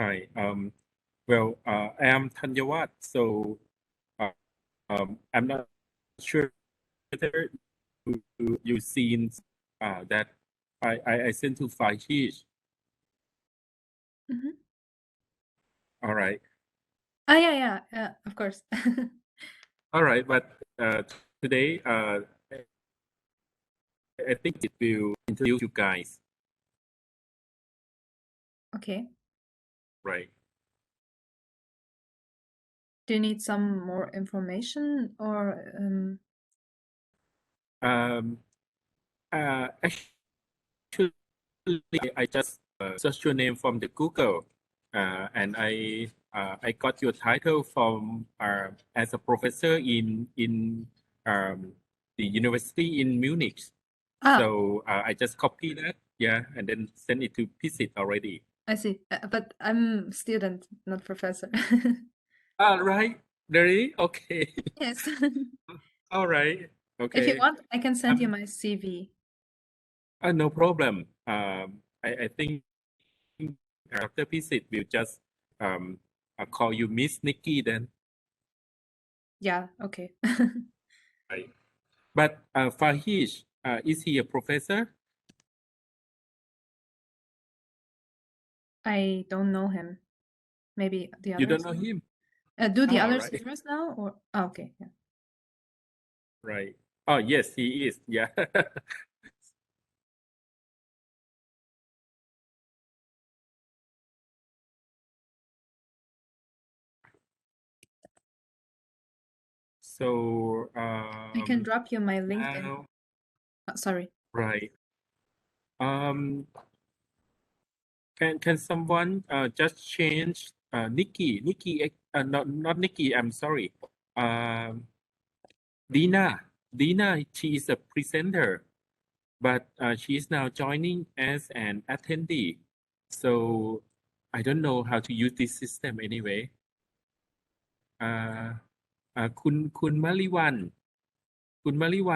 Hi. Well, I am Thanyawat. So, I'm not sure whether you've seen that I sent to Fahish. Mhm. All right. Yeah, of course. All right. But today, I think it will introduce you guys. Okay. Right. Do you need some more information or Actually, I just searched your name from the Google, and I got your title from as a professor in the university in Munich. So I just copied that, yeah, and then send it to Pisit already. I see. But I'm student, not professor. Right, really? Okay. Yes. All right. If you Okay. want, I can send you my CV. No problem. I think Dr. Pisit will just call you Miss Nikki then. Yeah, okay. Right. But Fahish, is he a professor? I don't know him. Maybe the You don't others know know. him? Do the others Right. hear us now or okay, yeah. Right. Oh, yes, he is. Yeah. So, I can drop you my LinkedIn. now, Sorry. right. Um, can someone just change Nikki, not Nikki, I'm sorry. Um, Dina, she is a presenter, but she is now joining as an attendee. So I don't know how to use this system anyway. คุณมาริวั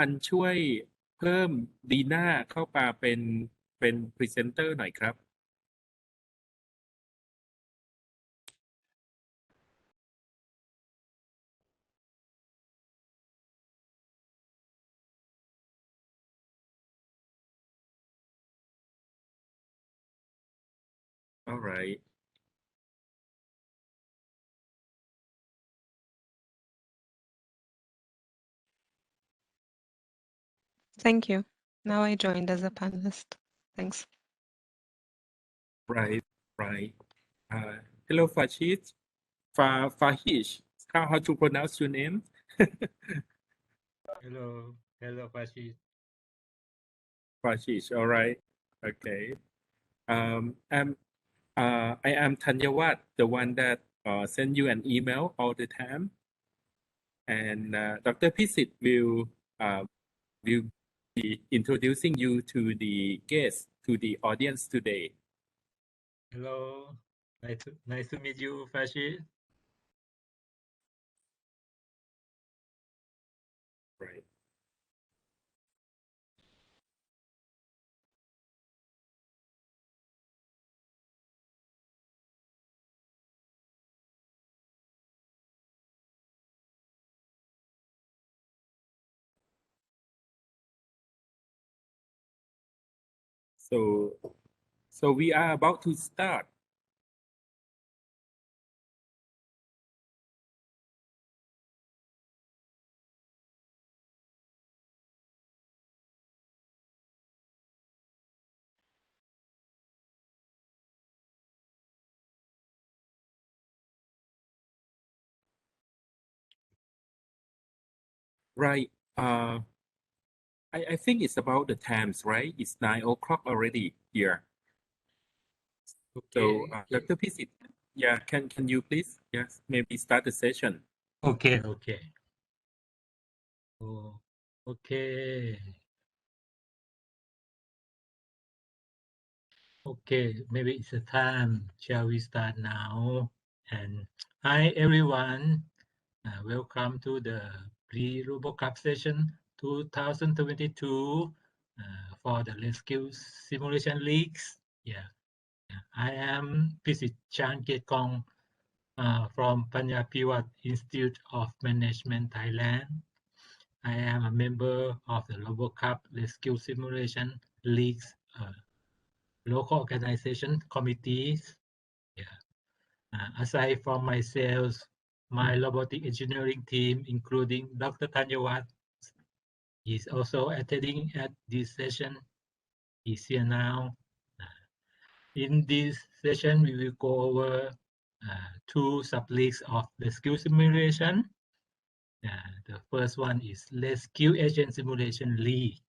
นช่วยเพิ่มดีน่าเข้ามาเป็นพรีเซนเตอร์หน่อยครับ All right. Thank you. Now I joined as a panelist. Thanks. Right. Hello, Fahish. How to pronounce your name? Hello, Fashi. Fahish. All right. Okay. I am Thanyawat, the one that send you an email all the time, and Dr. Pisit will be introducing you to the guests, to the audience today. Hello, nice to meet you, Fashi. Right. So we are about to start. Right. I think it's about the times, right? It's 9 o'clock already here. So, Okay. Dr. Pisit, yeah, can you please, yes, maybe start the session? Okay. Oh, okay. Okay, maybe it's the time. Shall we start now? And hi, everyone. Welcome to the Pre-RoboCup session 2022 for the Rescue Simulation Leagues. Yeah. I am Pisit Chan Kekong from Panyapiwat Institute of Management, Thailand. I am a member of the RoboCup Rescue Simulation League's local organization committees. Yeah. Aside from myself, my robotic engineering team, including Dr. Tanyawat, is also attending at this session. He's here now. In this session, we will go over two sub-leagues of rescue simulation. The first one is Rescue Agent Simulation League.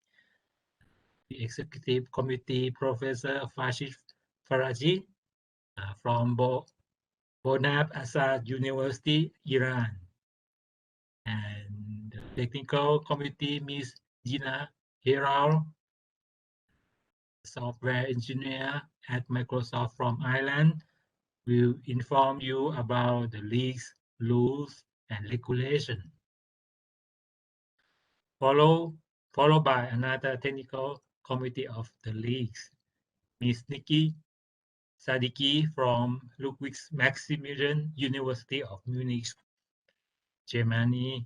The Executive Committee Professor Fashid Faraji from Bonab Azad University, Iran. And the Technical Committee, Ms. Gina Heral, software engineer at Microsoft from Ireland, will inform you about the league's rules and regulation. Followed by another technical committee of the leagues, Ms. Nikki Sadiki from Ludwig Maximilian University of Munich, Germany,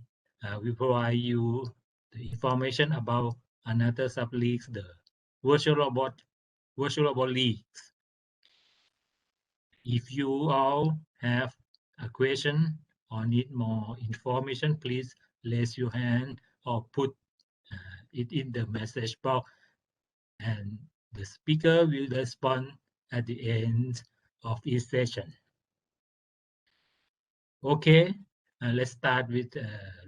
will provide you the information about another sub-leagues, the virtual robot leagues. If you all have a question or need more information, please raise your hand or put it in the message box, and the speaker will respond at the end of each session. Okay, let's start with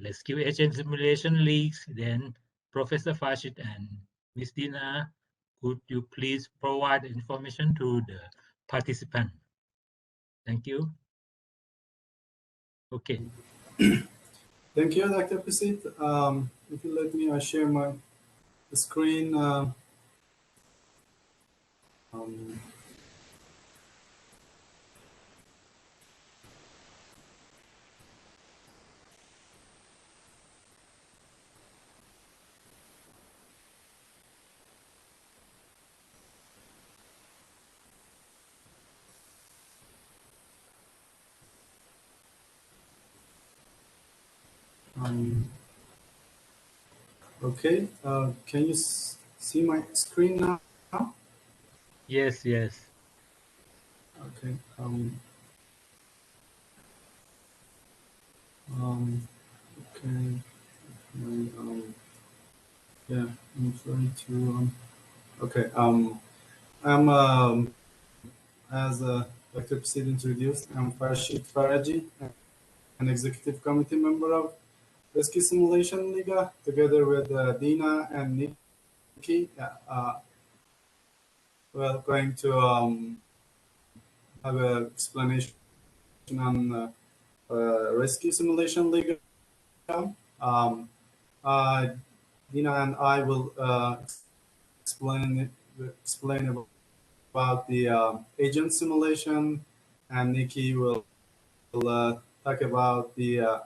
Rescue Agent Simulation Leagues. Then Professor Fashid and Ms. Dina, could you please provide information to the participant? Thank you. Okay. Thank you, Dr. Pisit. If you let me, I share my screen. Okay, can you see my screen now? Yes, yes. Okay. Okay. Yeah, I'm trying to. Okay. I'm as Dr. Pisit introduced, I'm Farshid Faraji, an executive committee member of Rescue Simulation Liga, together with Dina and Nikki. We're going to have an explanation on Rescue Simulation Liga. Dina and I will explain about the agent simulation, and Nikki will talk about the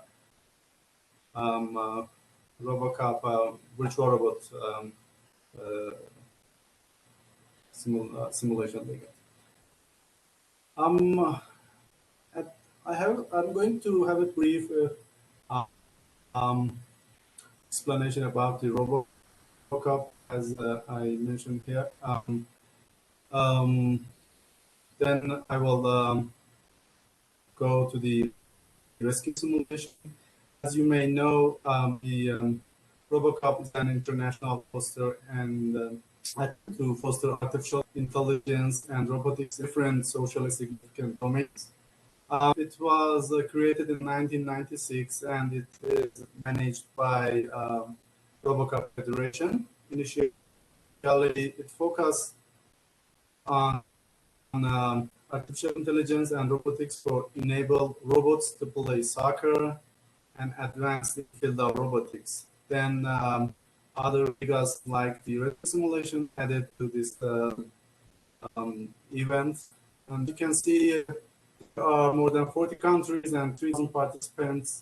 RoboCup virtual robot simulation league. I'm going to have a brief explanation about the RoboCup, as I mentioned here. Then I will go to the rescue simulation. As you may know, the RoboCup is an international poster and to foster artificial intelligence and robotics in different socially significant domains. It was created in 1996 and it is managed by RoboCup Federation. Initially, it focused on artificial intelligence and robotics for enable robots to play soccer and advance the field of robotics. Then other ligas like the rescue simulation added to this event. And you can see there are more than 40 countries and 3,000 participants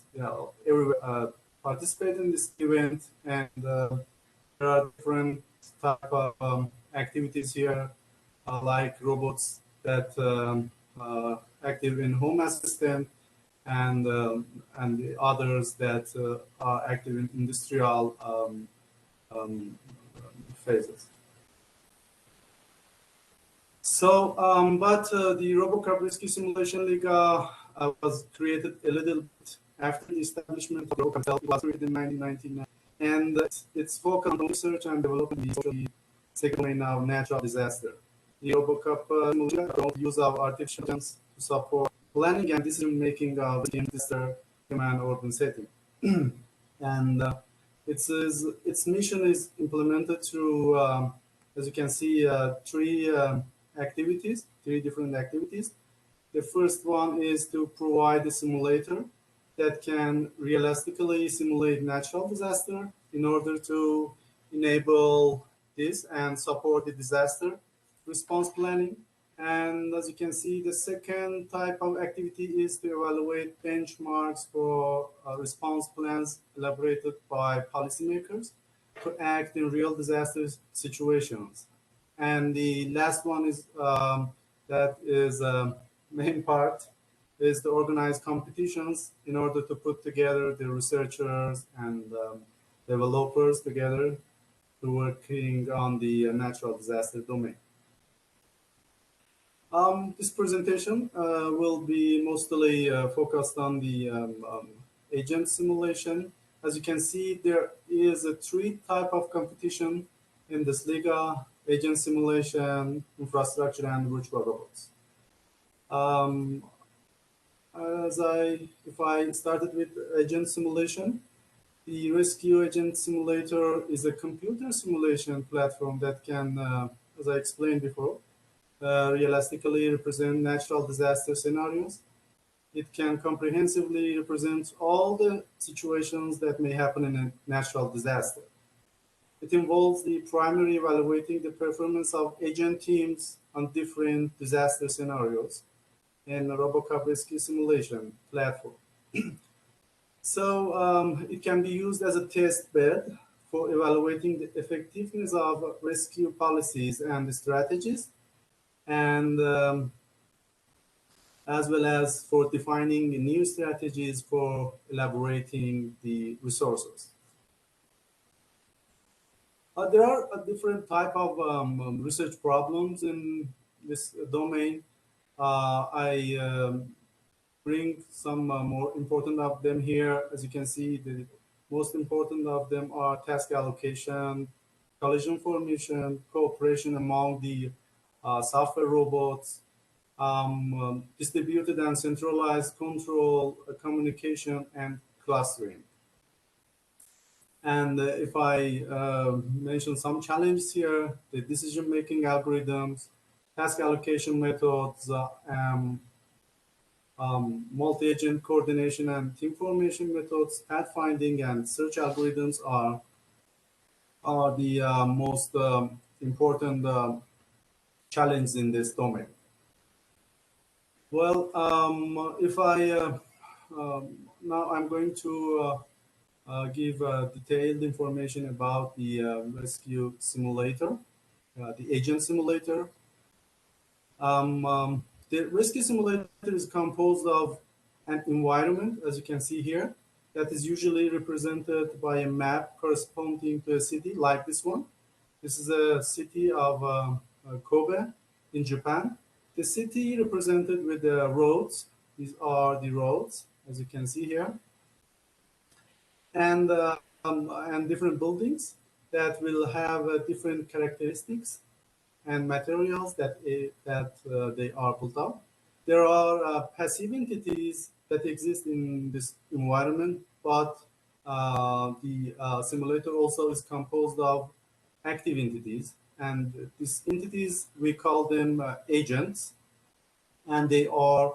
everywhere participate in this event. And there are different type of activities here, like robots that active in home assistant, and the others that are active in industrial phases. So, the RoboCupRescue Simulation League was created a little bit after the establishment of RoboCup. It was created in 1999, and it's focused on research and development of the second domain of natural disaster. The RoboCup simulation promotes use of artificial intelligence to support planning and decision making of the disaster command urban setting. And its mission is implemented through, as you can see, three different activities. The first one is to provide a simulator that can realistically simulate natural disaster in order to enable this and support the disaster response planning. And as you can see, the second type of activity is to evaluate benchmarks for response plans elaborated by policymakers to act in real disaster situations. And the last one is that is main part is to organize competitions in order to put together the researchers and developers together to working on the natural disaster domain. This presentation will be mostly focused on the agent simulation. As you can see, there is a three type of competition in this Liga: agent simulation, infrastructure, and virtual robots. If I started with agent simulation, the Rescue Agent Simulator is a computer simulation platform that can, as I explained before, realistically represent natural disaster scenarios. It can comprehensively represent all the situations that may happen in a natural disaster. It involves the primary evaluating the performance of agent teams on different disaster scenarios in the RoboCupRescue simulation platform. So it can be used as a test bed for evaluating the effectiveness of rescue policies and strategies, and as well as for defining new strategies for elaborating the resources. There are a different type of research problems in this domain. I bring some more important of them here. As you can see, the most important of them are task allocation, collision formation, cooperation among the software robots, distributed and centralized control, communication, and clustering. And if I mention some challenges here, the decision-making algorithms, task allocation methods, multi-agent coordination and team formation methods, pathfinding, and search algorithms are the most important challenges in this domain. Well, if I now I'm going to give detailed information about the rescue simulator, the agent simulator. The rescue simulator is composed of an environment, as you can see here, that is usually represented by a map corresponding to a city like this one. This is a city of Kobe in Japan. The city represented with the roads. These are the roads, as you can see here, and different buildings that will have different characteristics and materials that they are built up. There are passive entities that exist in this environment, but the simulator also is composed of active entities, and these entities, we call them agents, and they are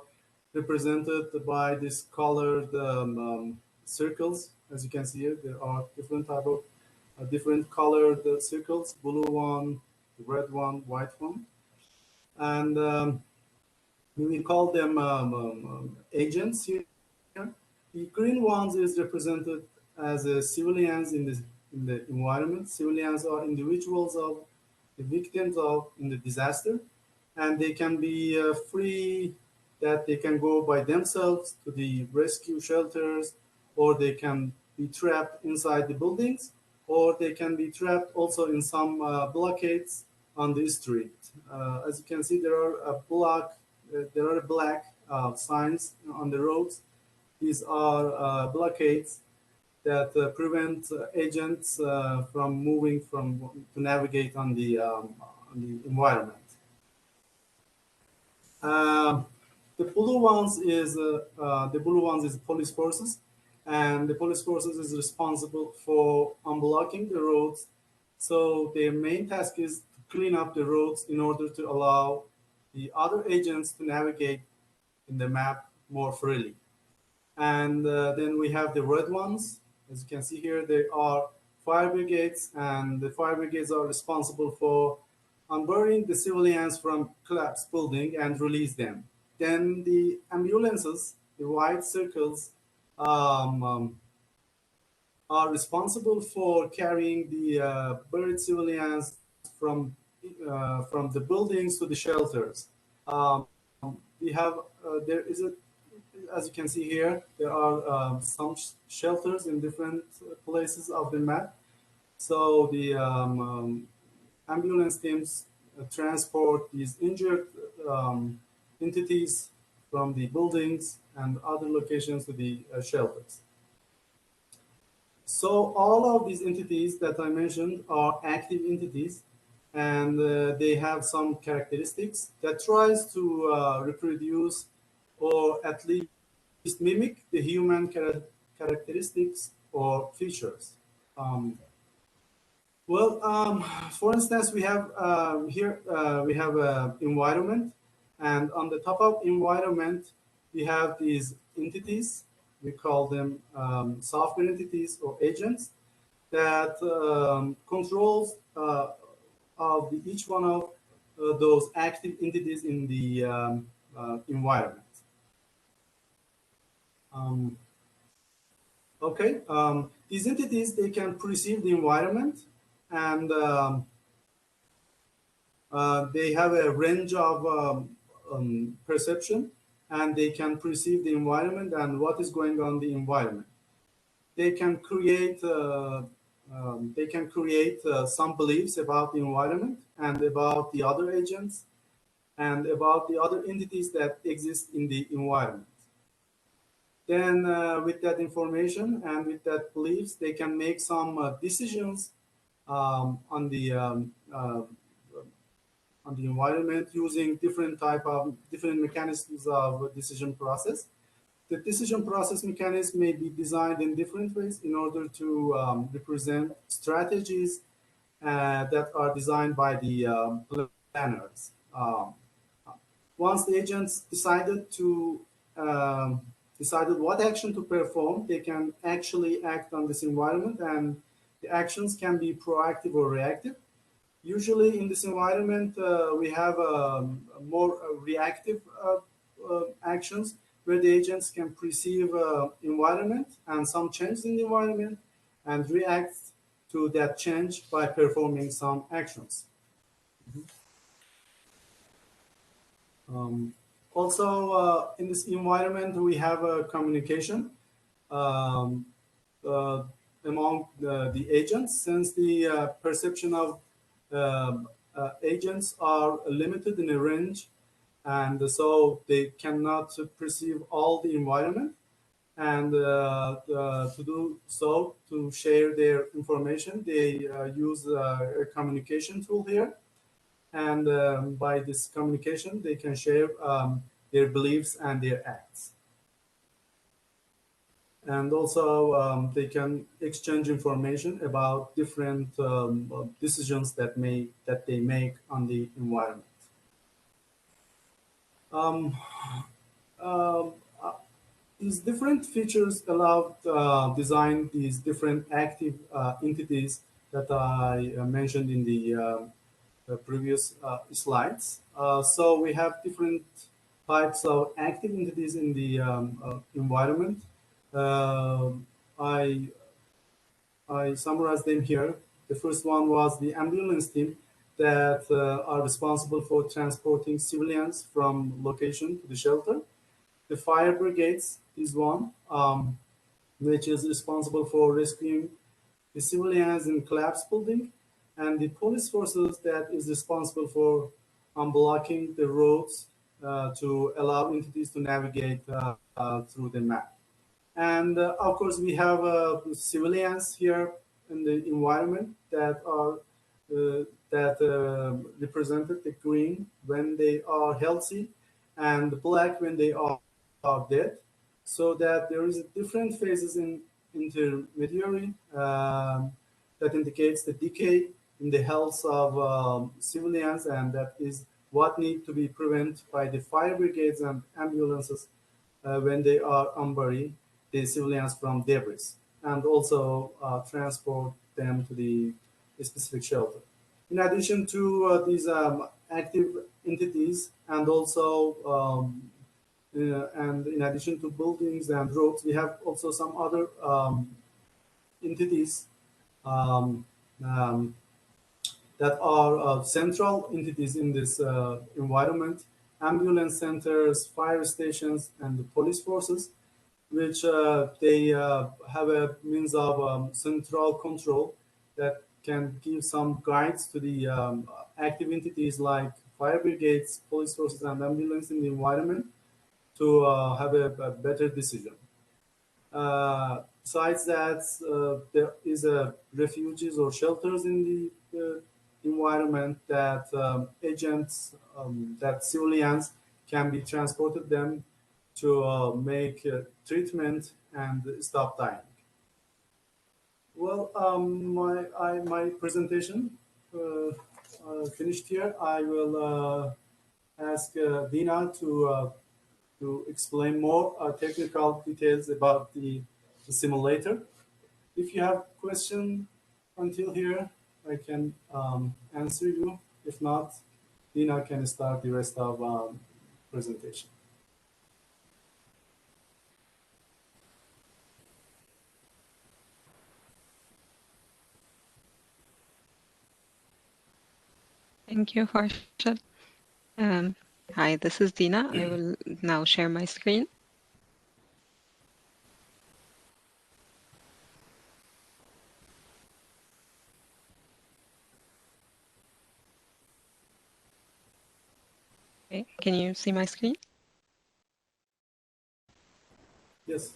represented by these colored circles. As you can see here, there are different type of different colored circles: blue one, red one, white one, and we call them agents here. The green ones is represented as civilians in the environment. Civilians are individuals of the victims of in the disaster, and they can be free, that they can go by themselves to the rescue shelters, or they can be trapped inside the buildings, or they can be trapped also in some blockades on the street. As you can see, there are black signs on the roads. These are blockades that prevent agents from moving to navigate on the environment. The blue ones is police forces, and the police forces is responsible for unblocking the roads. So their main task is to clean up the roads in order to allow the other agents to navigate in the map more freely. And then we have the red ones. As you can see here, they are fire brigades, and the fire brigades are responsible for unburying the civilians from collapsed building and release them. Then the ambulances, the white circles, are responsible for carrying the buried civilians from the buildings to the shelters. We have there is a As you can see here, there are some shelters in different places of the map. So the ambulance teams transport these injured entities from the buildings and other locations to the shelters. So all of these entities that I mentioned are active entities, and they have some characteristics that tries to reproduce, or at least mimic, the human characteristics or features. For instance, we have here we have environment, and on the top of environment, we have these entities. We call them software entities or agents that controls of each one of those active entities in the environment. These entities, they can perceive the environment, and they have a range of perception, and they can perceive the environment and what is going on in the environment. They can create some beliefs about the environment and about the other agents and about the other entities that exist in the environment. Then with that information and with that beliefs, they can make some decisions on the environment using different mechanisms of decision process. The decision process mechanism may be designed in different ways in order to represent strategies that are designed by the planners. Once the agents decided what action to perform, they can actually act on this environment, and the actions can be proactive or reactive. Usually in this environment, we have more reactive actions, where the agents can perceive environment and some changes in the environment and react to that change by performing some actions. Also, in this environment, we have a communication among the agents, since the perception of agents are limited in a range, and so they cannot perceive all the environment. And to do so, to share their information, they use a communication tool here. And by this communication, they can share their beliefs and their acts. And also, they can exchange information about different decisions that they make on the environment. These different features allow design these different active entities that I mentioned in the previous slides. So we have different types of active entities in the environment. I summarized them here. The first one was the ambulance team. that are responsible for transporting civilians from location to the shelter. The fire brigades is one, which is responsible for rescuing the civilians in collapsed building, and the police forces that is responsible for unblocking the roads to allow entities to navigate through the map. And of course, we have civilians here in the environment that are represented the green when they are healthy and the black when they are dead. So that there is different phases in intermediary that indicates the decay in the health of civilians, and that is what need to be prevented by the fire brigades and ambulances when they are unbury the civilians from debris, and also transport them to the specific shelter. In addition to these active entities, and also and in addition to buildings and roads, we have also some other entities um, um, that are central entities in this environment: ambulance centers, fire stations, and the police forces, which they have a means of central control that can give some guides to the active entities like fire brigades, police forces, and ambulance in the environment to have a better decision. Besides that, there is refuges or shelters in the environment that agents, that civilians can be transported them to make treatment and stop dying. Well, my presentation finished here. I will ask Dina to explain more technical details about the simulator. If you have questions until here, I can answer you. If not, Dina can start the rest of presentation. Thank you, Farshad. Hi, this is Dina. I will now share my screen. Okay, can you see my screen? Yes.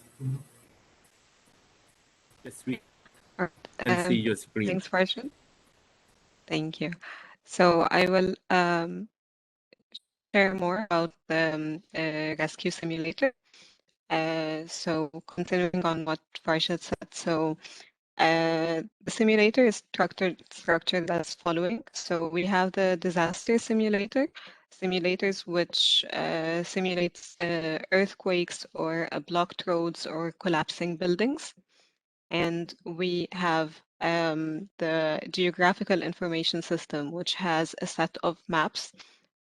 Yes, we All can right, see your screen. thanks, Farshad. Thank you. So I will share more about the rescue simulator. So continuing on what Farshad said, so the simulator is structured as following. So we have the disaster simulator, simulators which simulates earthquakes or blocked roads or collapsing buildings. And we have the geographical information system, which has a set of maps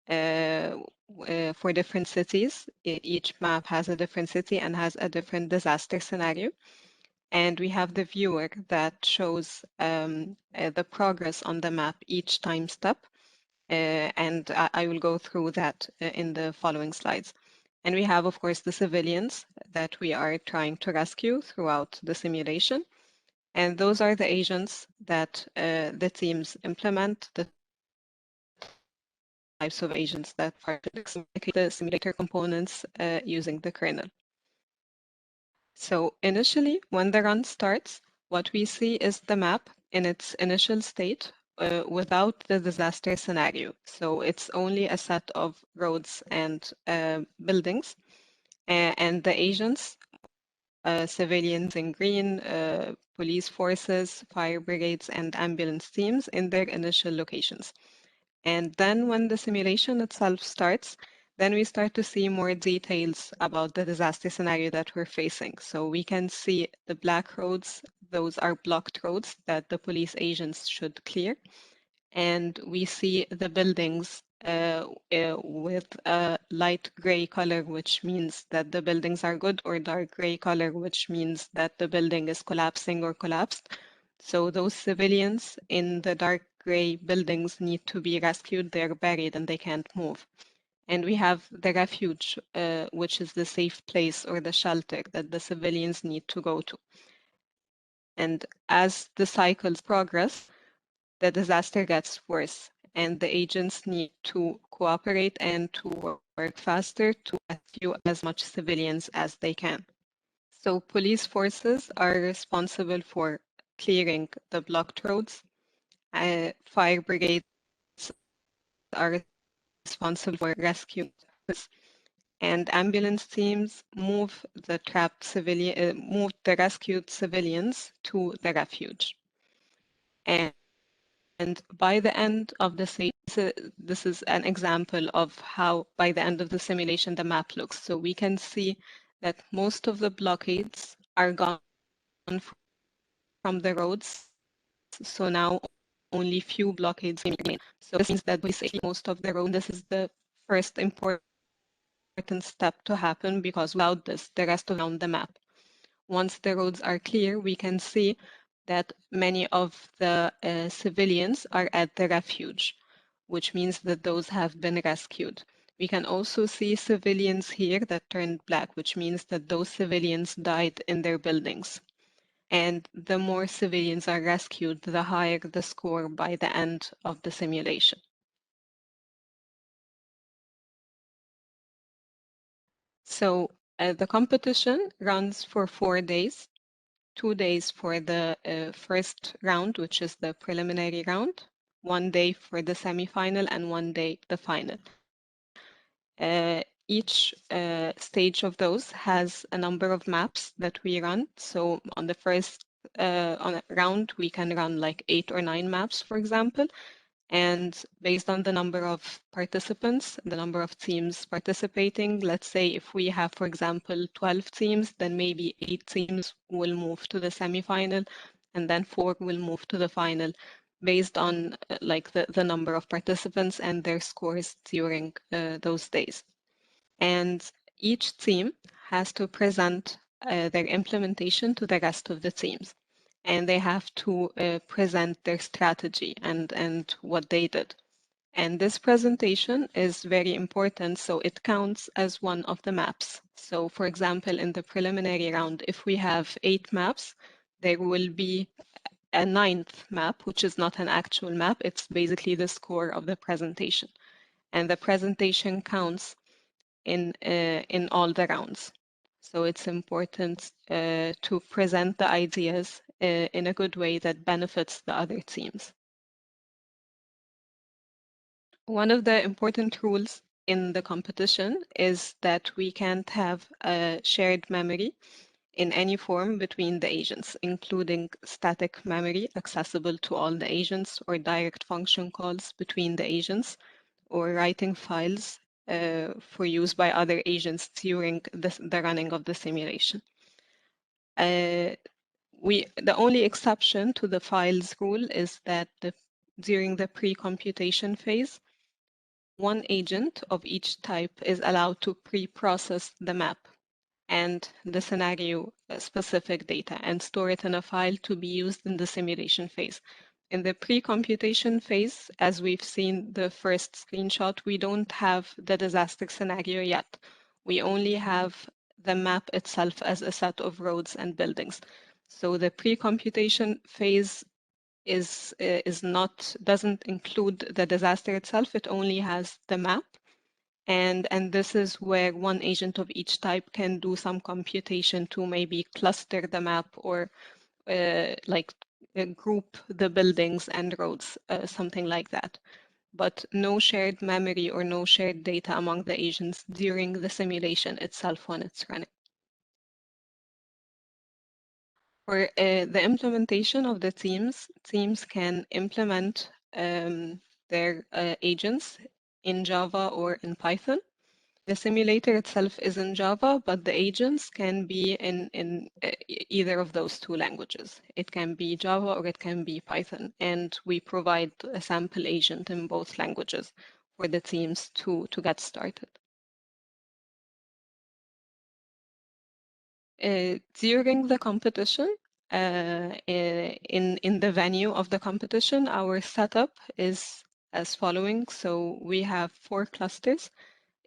for different cities. Each map has a different city and has a different disaster scenario. And we have the viewer that shows the progress on the map each time step. And I will go through that in the following slides. And we have, of course, the civilians that we are trying to rescue throughout the simulation. And those are the agents that the teams implement, the types of agents that are the simulator components using the kernel. So initially, when the run starts, what we see is the map in its initial state without the disaster scenario. So it's only a set of roads and buildings, and the agents, civilians in green, police forces, fire brigades, and ambulance teams in their initial locations. And then when the simulation itself starts, then we start to see more details about the disaster scenario that we're facing. So we can see the black roads, those are blocked roads that the police agents should clear. And we see the buildings with a light gray color, which means that the buildings are good, or dark gray color, which means that the building is collapsing or collapsed. So those civilians in the dark gray buildings need to be rescued. They're buried and they can't move. And we have the refuge, which is the safe place or the shelter that the civilians need to go to. And as the cycles progress, the disaster gets worse, and the agents need to cooperate and to work faster to rescue as much civilians as they can. So police forces are responsible for clearing the blocked roads. Fire brigades are responsible for rescue, and ambulance teams move the rescued civilians to the refuge. And by the end of the this is an example of how by the end of the simulation the map looks. So we can see that most of the blockades are gone from the roads. So now only few blockades remain. So this means that basically most of the road, this is the first important step to happen, because without this, the rest of the map. Once the roads are clear, we can see that many of the civilians are at the refuge, which means that those have been rescued. We can also see civilians here that turned black, which means that those civilians died in their buildings. And the more civilians are rescued, the higher the score by the end of the simulation. So the competition runs for 4 days. 2 days for the first round, which is the preliminary round, 1 day for the semi-final, and 1 day the final. Each stage of those has a number of maps that we run. So on the first on a round, we can run like 8 or 9 maps, for example. And based on the number of participants, the number of teams participating, let's say if we have, for example, 12 teams, then maybe 8 teams will move to the semi-final, and then 4 will move to the final, based on like the number of participants and their scores during those days. And each team has to present their implementation to the rest of the teams. And they have to present their strategy and what they did. And this presentation is very important, so it counts as one of the maps. So for example, in the preliminary round, if we have 8 maps, there will be a 9th map, which is not an actual map. It's basically the score of the presentation. And the presentation counts in all the rounds. So it's important to present the ideas in a good way that benefits the other teams. One of the important rules in the competition is that we can't have a shared memory in any form between the agents, including static memory accessible to all the agents, or direct function calls between the agents, or writing files for use by other agents during the running of the simulation. The only exception to the files rule is that during the pre-computation phase, one agent of each type is allowed to pre-process the map and the scenario specific data and store it in a file to be used in the simulation phase. In the pre-computation phase, as we've seen the first screenshot, we don't have the disaster scenario yet. We only have the map itself as a set of roads and buildings. So the pre-computation phase doesn't include the disaster itself. It only has the map. And this is where one agent of each type can do some computation to maybe cluster the map, or group the buildings and roads, something like that. But no shared memory or no shared data among the agents during the simulation itself when it's running. For the implementation of the teams can implement their agents in Java or in Python. The simulator itself is in Java, but the agents can be in either of those 2 languages. It can be Java or it can be Python, and we provide a sample agent in both languages for the teams to get started. During the competition, in the venue of the competition, our setup is as following. So we have 4 clusters.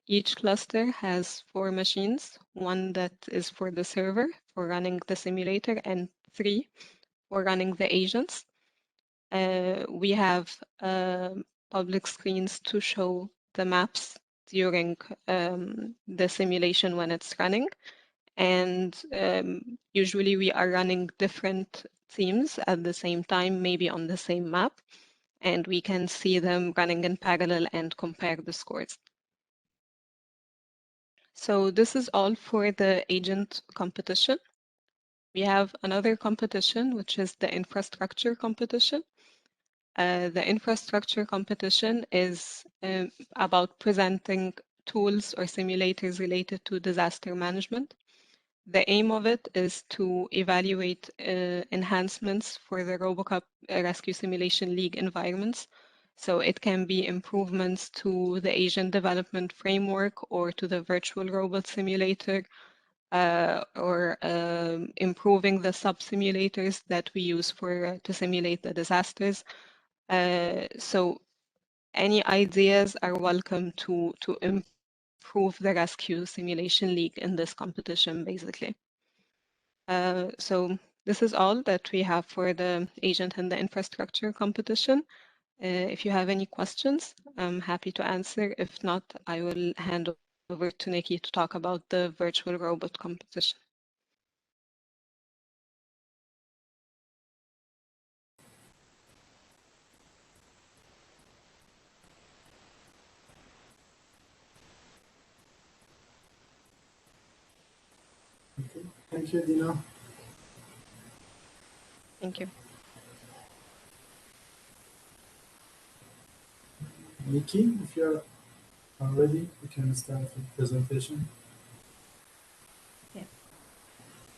Each cluster has 4 machines, one that is for the server for running the simulator and 3 for running the agents. We have public screens to show the maps during the simulation when it's running. And usually we are running different themes at the same time, maybe on the same map, and we can see them running in parallel and compare the scores. So this is all for the agent competition. We have another competition, which is the infrastructure competition. The infrastructure competition is about presenting tools or simulators related to disaster management. The aim of it is to evaluate enhancements for the RoboCup Rescue Simulation League environments. So it can be improvements to the agent development framework or to the virtual robot simulator, or improving the sub-simulators that we use to simulate the disasters. So any ideas are welcome to improve the Rescue Simulation League in this competition, basically. So this is all that we have for the agent and the infrastructure competition. If you have any questions, I'm happy to answer. If not, I will hand over to Nikki to talk about the virtual robot competition. Okay. Thank you, Dina. Thank you. Nikki, if you're ready, we can start the presentation. Yeah.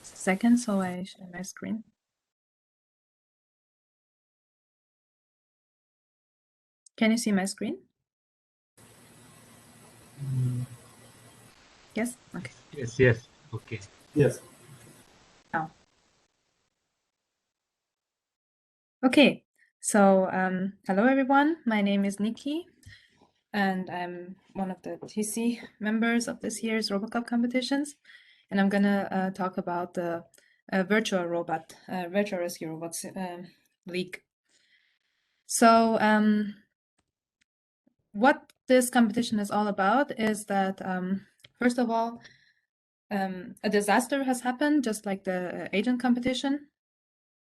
Second, so I share my screen. Can you see my screen? Yes? Okay. Yes. Okay. Yes. Oh. Okay. So, hello everyone. My name is Nikki, and I'm one of the TC members of this year's RoboCup competitions. And I'm gonna talk about the virtual rescue robots league. So, what this competition is all about is that, first of all, a disaster has happened, just like the agent competition,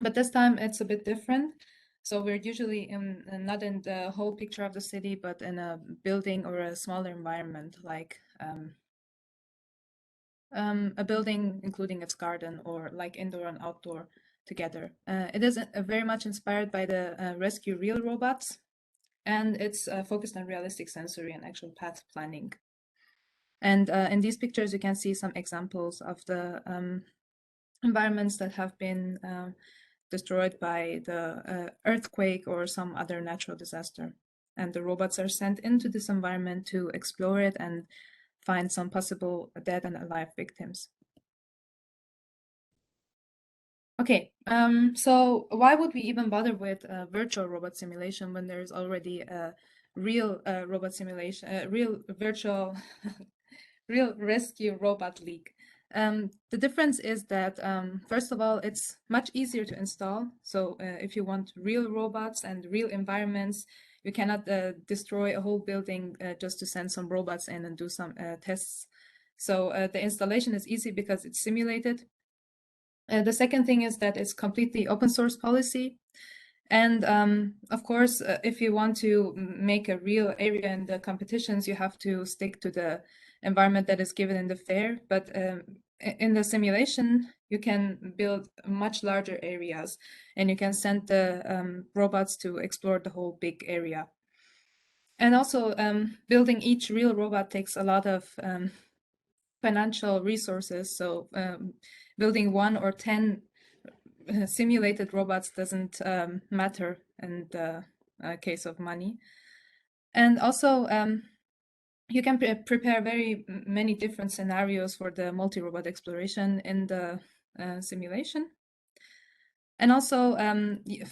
but this time it's a bit different. So we're usually not in the whole picture of the city, but in a building or a smaller environment, like a building including its garden, or like indoor and outdoor together. It is very much inspired by the Rescue Real robots, and it's focused on realistic sensory and actual path planning. And in these pictures, you can see some examples of the environments that have been destroyed by the earthquake or some other natural disaster. And the robots are sent into this environment to explore it and find some possible dead and alive victims. Okay, so why would we even bother with virtual robot simulation when there's already a real robot simulation, real virtual, real rescue robot league? The difference is that, first of all, it's much easier to install. So if you want real robots and real environments, you cannot destroy a whole building just to send some robots in and do some tests. So the installation is easy because it's simulated. The second thing is that it's completely open source policy. And of course, if you want to make a real area in the competitions, you have to stick to the environment that is given in the fair. But in the simulation, you can build much larger areas, and you can send the robots to explore the whole big area. And also, building each real robot takes a lot of financial resources. So building 1 or 10 simulated robots doesn't matter in the case of money. And also, you can prepare very many different scenarios for the multi-robot exploration in the simulation. And also,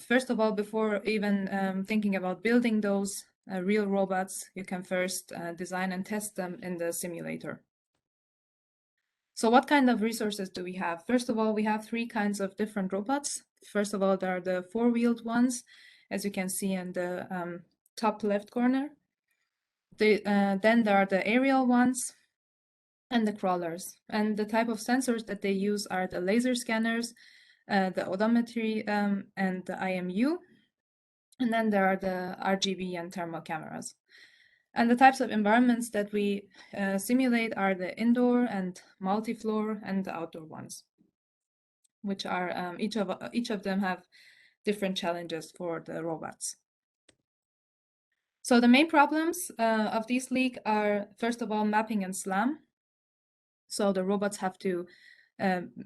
first of all, before even thinking about building those real robots, you can first design and test them in the simulator. So what kind of resources do we have? First of all, we have 3 kinds of different robots. First of all, there are the 4-wheeled ones, as you can see in the top left corner. Then there are the aerial ones and the crawlers. And the type of sensors that they use are the laser scanners, the odometry, and the IMU. And then there are the RGB and thermal cameras. And the types of environments that we simulate are the indoor and multi-floor and the outdoor ones, which are each of them have different challenges for the robots. So the main problems of this league are, first of all, mapping and SLAM. So the robots have to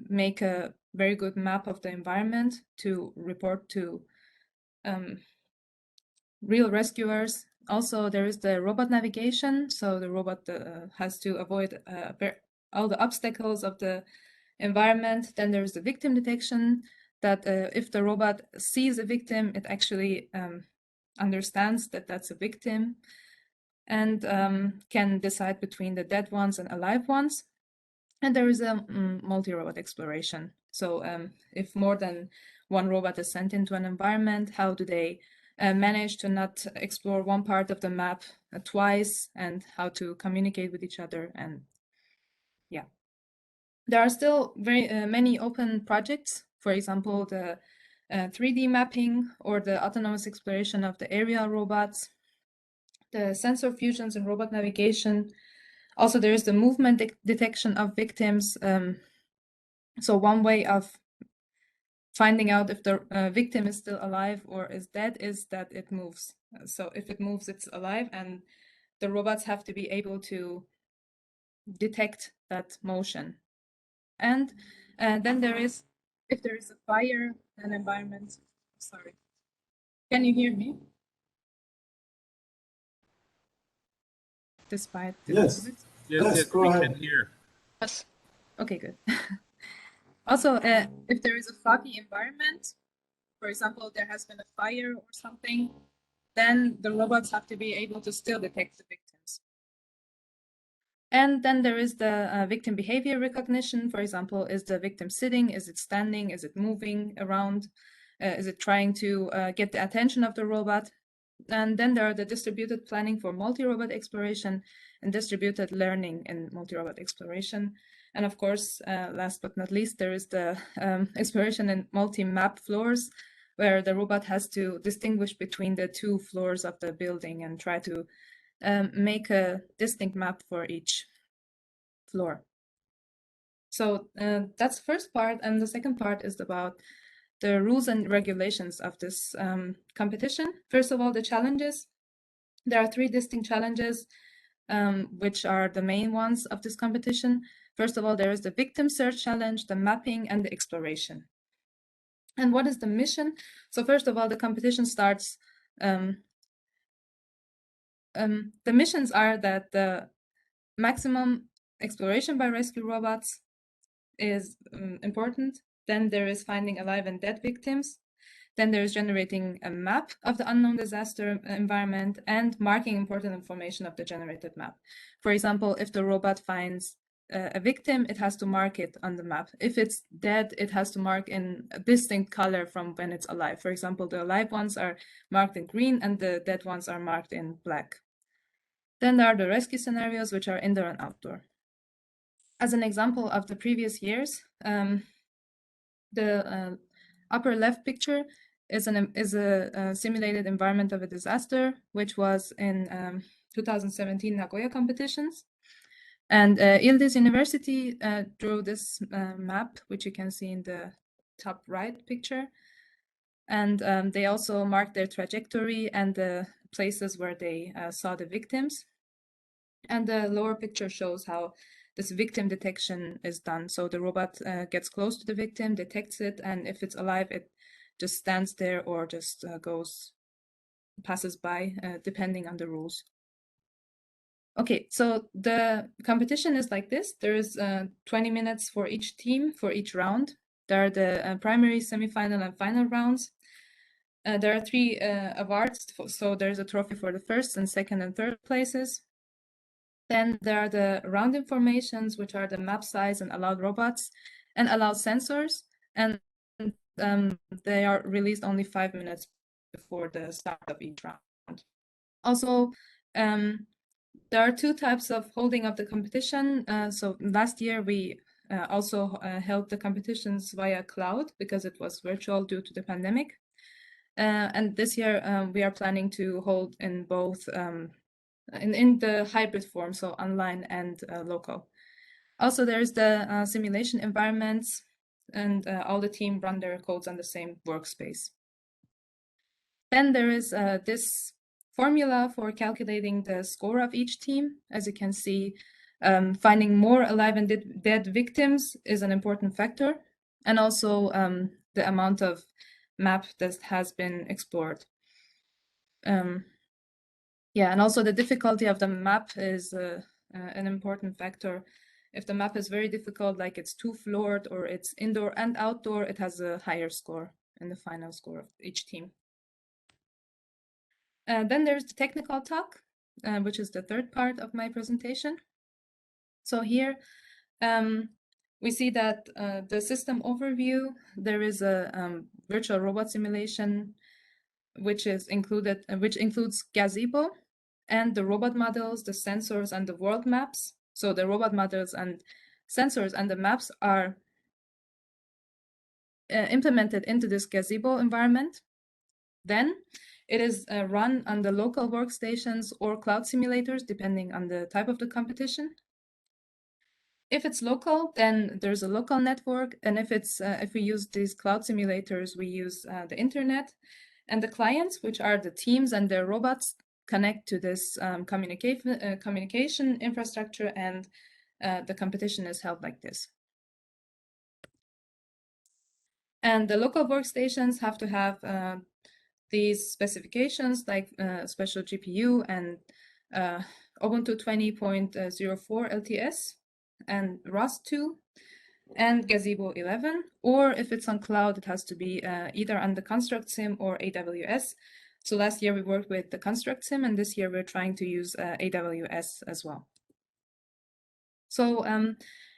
make a very good map of the environment to report to real rescuers. Also, there is the robot navigation. So the robot has to avoid all the obstacles of the environment. Then there's the victim detection, that if the robot sees a victim, it actually understands that that's a victim and can decide between the dead ones and alive ones. And there is a multi-robot exploration. So if more than one robot is sent into an environment, how do they manage to not explore one part of the map twice, and how to communicate with each other? And yeah, there are still very many open projects. For example, the 3D mapping or the autonomous exploration of the aerial robots, the sensor fusions and robot navigation. Also, there is the movement detection of victims. So one way of finding out if the victim is still alive or is dead is that it moves. So if it moves, it's alive, and the robots have to be able to detect that motion. And then there is, if there is a fire, an environment. Sorry, can you hear me? Despite the Yes. Yes, Go we ahead. can hear. Yes. Okay, good. Also, if there is a foggy environment, for example, there has been a fire or something, then the robots have to be able to still detect the victims. And then there is the victim behavior recognition. For example, is the victim sitting? Is it standing? Is it moving around? Is it trying to get the attention of the robot? And then there are the distributed planning for multi-robot exploration and distributed learning in multi-robot exploration. And of course, last but not least, there is the exploration in multi-map floors, where the robot has to distinguish between the 2 floors of the building and try to make a distinct map for each floor. So that's the first part. And the second part is about the rules and regulations of this competition. First of all, the challenges. There are 3 distinct challenges, which are the main ones of this competition. First of all, there is the victim search challenge, the mapping, and the exploration. And what is the mission? So first of all, the competition starts. The missions are that the maximum exploration by rescue robots is important. Then there is finding alive and dead victims. Then there is generating a map of the unknown disaster environment and marking important information of the generated map. For example, if the robot finds a victim, it has to mark it on the map. If it's dead, it has to mark in a distinct color from when it's alive. For example, the alive ones are marked in green and the dead ones are marked in black. Then there are the rescue scenarios, which are indoor and outdoor. As an example of the previous years, the upper left picture is a simulated environment of a disaster, which was in 2017 Nagoya competitions. And Yildiz University drew this map, which you can see in the top right picture. And they also marked their trajectory and the places where they saw the victims. And the lower picture shows how this victim detection is done. So the robot gets close to the victim, detects it, and if it's alive, it just stands there or just passes by, depending on the rules. Okay, so the competition is like this. There is 20 minutes for each team, for each round. There are the primary, semifinal, and final rounds. There are 3 awards, so there's a trophy for the first and second and third places. Then there are the round informations, which are the map size and allowed robots and allowed sensors, and they are released only 5 minutes before the start of each round. Also, there are 2 types of holding of the competition. So last year we also held the competitions via cloud because it was virtual due to the pandemic. And this year we are planning to hold in both in the hybrid form, so online and local. Also, there's the simulation environments, and all the team run their codes on the same workspace. Then there is this formula for calculating the score of each team. As you can see, finding more alive and dead victims is an important factor, and also the amount of map that has been explored. Yeah, and also the difficulty of the map is an important factor. If the map is very difficult, like it's too floored or it's indoor and outdoor, it has a higher score in the final score of each team. Then there's the technical talk, which is the third part of my presentation. So here we see that the system overview, there is a virtual robot simulation, which includes Gazebo and the robot models, the sensors, and the world maps. So the robot models and sensors and the maps are implemented into this Gazebo environment. Then it is run on the local workstations or cloud simulators, depending on the type of the competition. If it's local, then there's a local network, and if we use these cloud simulators, we use the internet, and the clients, which are the teams and their robots, connect to this communication infrastructure, and the competition is held like this. And the local workstations have to have these specifications like special GPU and Ubuntu 20.04 LTS and ROS2 and Gazebo 11, or if it's on cloud, it has to be either on the Construct Sim or AWS. So last year we worked with the Construct Sim, and this year we're trying to use AWS as well. So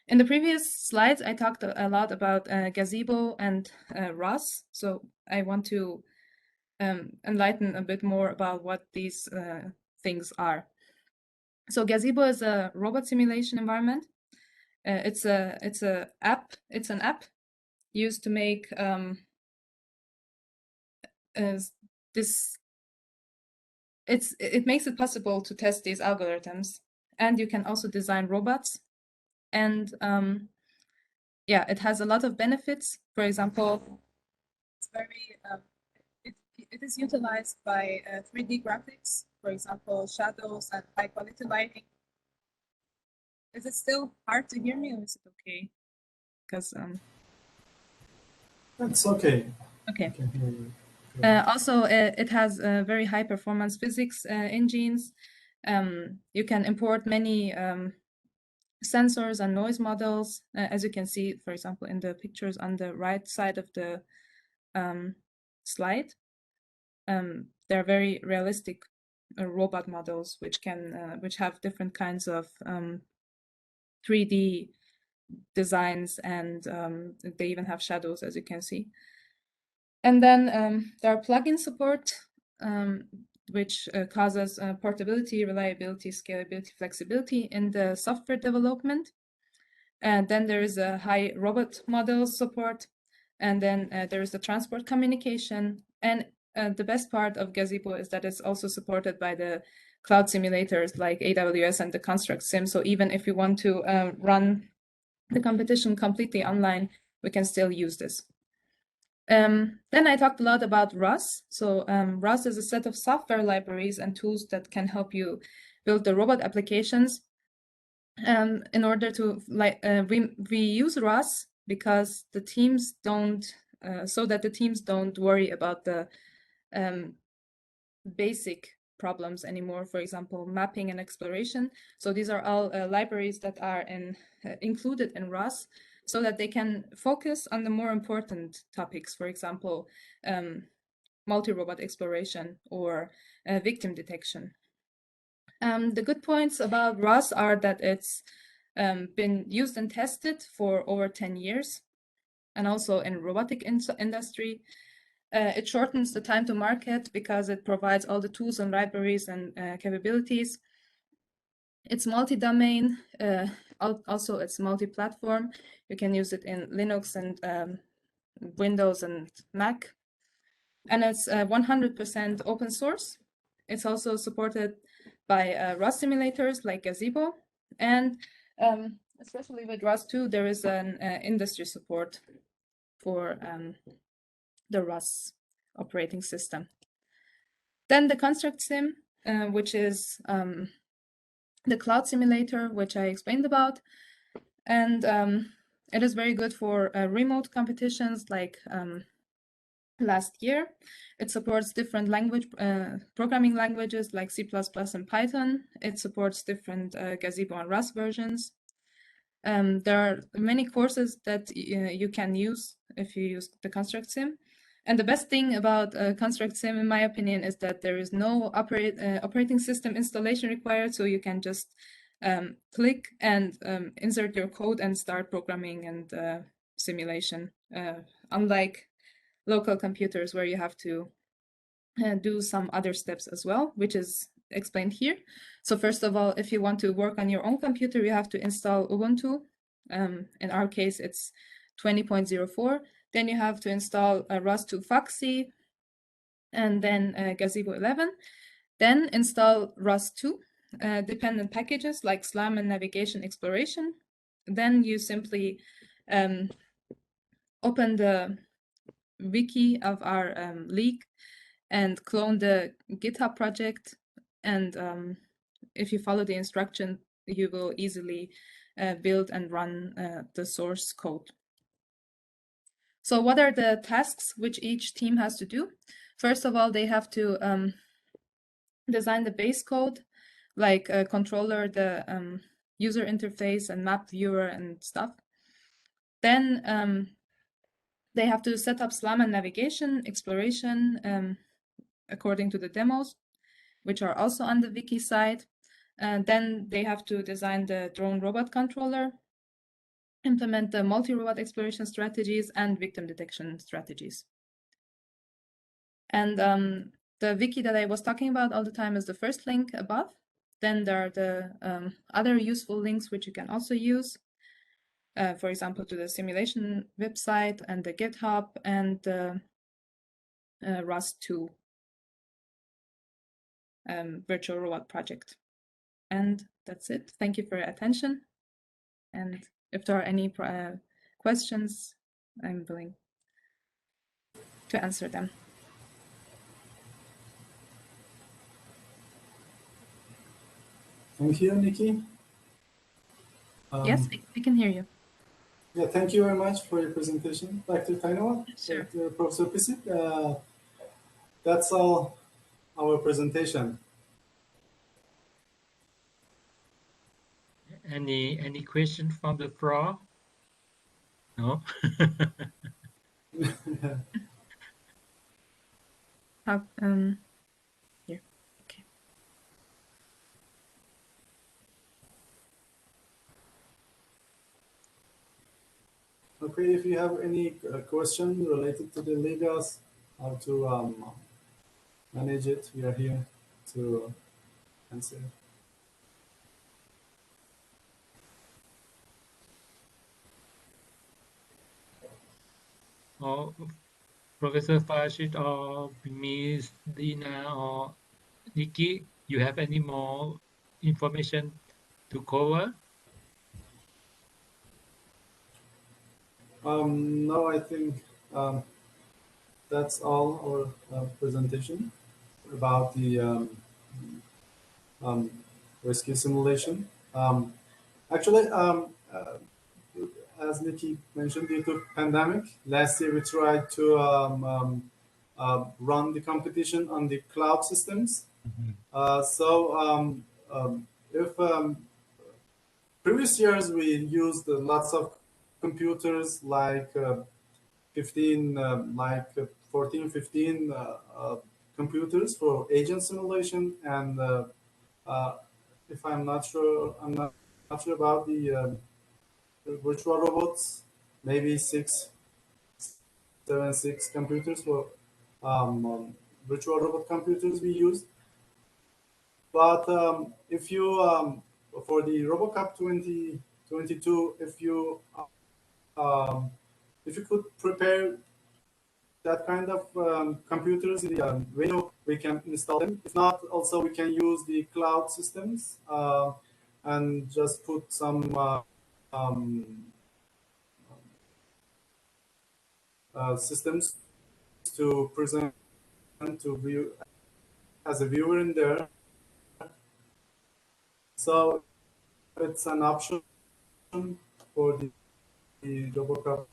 in the previous slides, I talked a lot about Gazebo and ROS. So I want to enlighten a bit more about what these things are. So Gazebo is a robot simulation environment. It's an app used to make it makes it possible to test these algorithms, and you can also design robots. And yeah, it has a lot of benefits. For example, it's very it is utilized by 3D graphics, for example, shadows and high quality lighting. Is it still hard to hear me, or is it okay? Because That's okay. Okay. I can hear you. Also, it has very high performance physics engines. You can import many sensors and noise models, as you can see, for example, in the pictures on the right side of the slide. They're very realistic robot models, which have different kinds of 3D designs, and they even have shadows, as you can see. And then there are plugin support, which causes portability, reliability, scalability, flexibility in the software development. And then there is a high robot model support. And then there is the transport communication. And the best part of Gazebo is that it's also supported by the cloud simulators like AWS and the Construct Sim. So even if you want to run the competition completely online, we can still use this. Then I talked a lot about ROS. So ROS is a set of software libraries and tools that can help you build the robot applications. In order to we use ROS because the teams don't, so that the teams don't worry about the basic problems anymore. For example, mapping and exploration. So these are all libraries that are included in ROS. so that they can focus on the more important topics, for example, multi-robot exploration or victim detection. The good points about ROS are that it's been used and tested for over 10 years, and also in robotic industry. It shortens the time to market because it provides all the tools and libraries and capabilities. It's multi-domain, also it's multi-platform. You can use it in Linux and Windows and Mac. And it's 100% open source. It's also supported by ROS simulators like Gazebo. And especially with ROS 2, there is an industry support for the ROS operating system. Then the Construct Sim, which is the cloud simulator, which I explained about. And it is very good for remote competitions like last year. It supports different programming languages like C++ and Python. It supports different Gazebo and ROS versions. There are many courses that you can use if you use the Construct Sim. And the best thing about Construct Sim, in my opinion, is that there is no operating system installation required, so you can just click and insert your code and start programming and simulation, unlike local computers where you have to do some other steps as well, which is explained here. So first of all, if you want to work on your own computer, you have to install Ubuntu. In our case, it's 20.04. Then you have to install ROS2 Foxy, and then Gazebo 11. Then install ROS2 dependent packages like SLAM and Navigation Exploration. Then you simply open the wiki of our league and clone the GitHub project. And if you follow the instruction, you will easily build and run the source code. So what are the tasks which each team has to do? First of all, they have to design the base code, like a controller, the user interface and map viewer and stuff. Then they have to set up SLAM and navigation, exploration, according to the demos, which are also on the wiki side. And then they have to design the drone robot controller, implement the multi-robot exploration strategies and victim detection strategies. And the wiki that I was talking about all the time is the first link above. Then there are the other useful links which you can also use. For example, to the simulation website and the GitHub and the ROS2 virtual robot project. And that's it. Thank you for your attention. And if there are any questions, I'm willing to answer them. Thank you, Nikki. Yes, I can hear you. Yeah, thank you very much for your presentation, Dr. Tainawa. Sure. Dr. Professor Pisik. That's all our presentation. Any question from the floor? No. Here. Okay. Okay, if you have any question related to the legals, how to manage it, we are here to answer. Or Professor Farshid or Ms. Dina or Nikki, you have any more information to cover? No, I think that's all our presentation about the rescue simulation. Actually, as Nikki mentioned, due to pandemic, last year we tried to run the competition on the cloud systems. If previous years we used lots of computers like 15, like 14, 15 computers for agent simulation, and if I'm not sure about the virtual robots, maybe 6, 7, 6 computers for virtual robot computers we use. But if you for the RoboCup 2022, if you could prepare that kind of computers in the venue, we can install them. If not, also we can use the cloud systems and just put some systems to present to view as a viewer in there. So it's an option for the RoboCup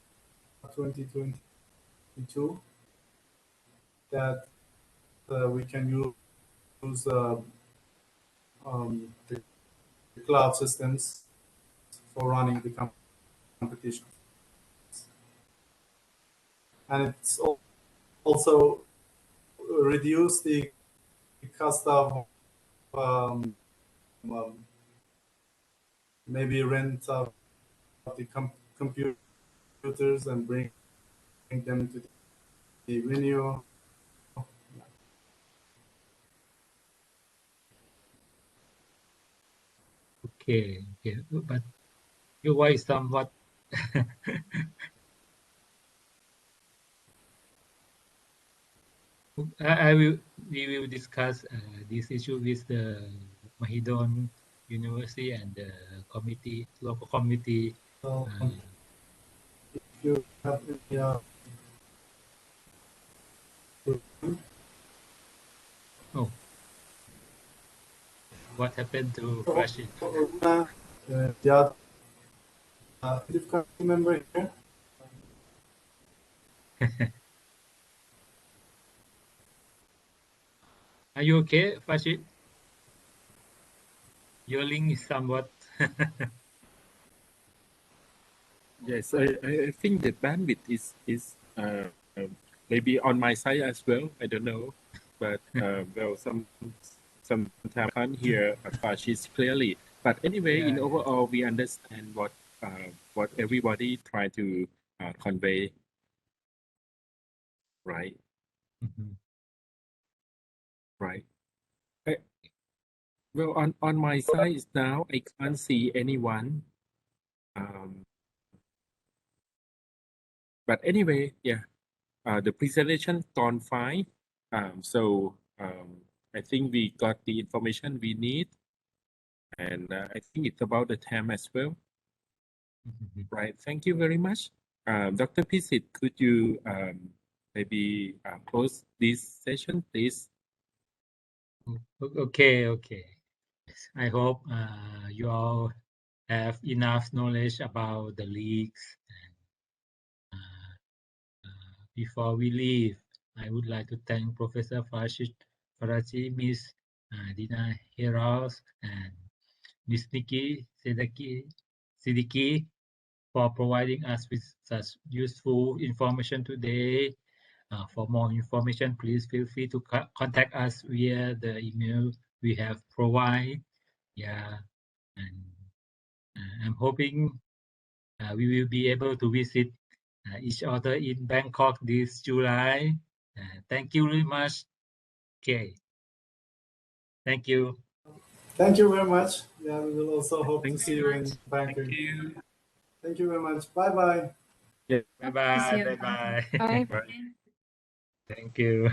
2022 that we can use the cloud systems for running the competition. And it's also reduce the cost of maybe rent of the computers and bring them to the venue. Okay, but your voice somewhat we will discuss this issue with the Mahidol University and the local committee. So if you have any Oh, what happened to Rashid? the other member here. Are you okay, Rashid? Your link is somewhat. Yes, I think the bandwidth is maybe on my side as well. I don't know, but well, sometimes I can't hear Farshid clearly. But anyway, in overall, we understand what everybody try to convey, right? Right. Well, on my side now, I can't see anyone. But anyway, yeah, the presentation gone fine. So I think we got the information we need, and I think it's about the time as well. Right. Thank you very much. Dr. Pisit, could you maybe close this session, please? Okay. I hope you all have enough knowledge about the leaks. Before we leave, I would like to thank Professor Faraji, Ms. Dina Heroes, and Ms. Nikki Siddiqui for providing us with such useful information today. For more information, please feel free to contact us via the email we have provided. Yeah, and I'm hoping we will be able to visit each other in Bangkok this July. Thank you very much. Okay. Thank you. Thank you very much. Yeah, we will also hope Thank to see you in Thank Bangkok. you. Thank you very much. Bye-bye. Yeah. Bye. Bye. Thank you.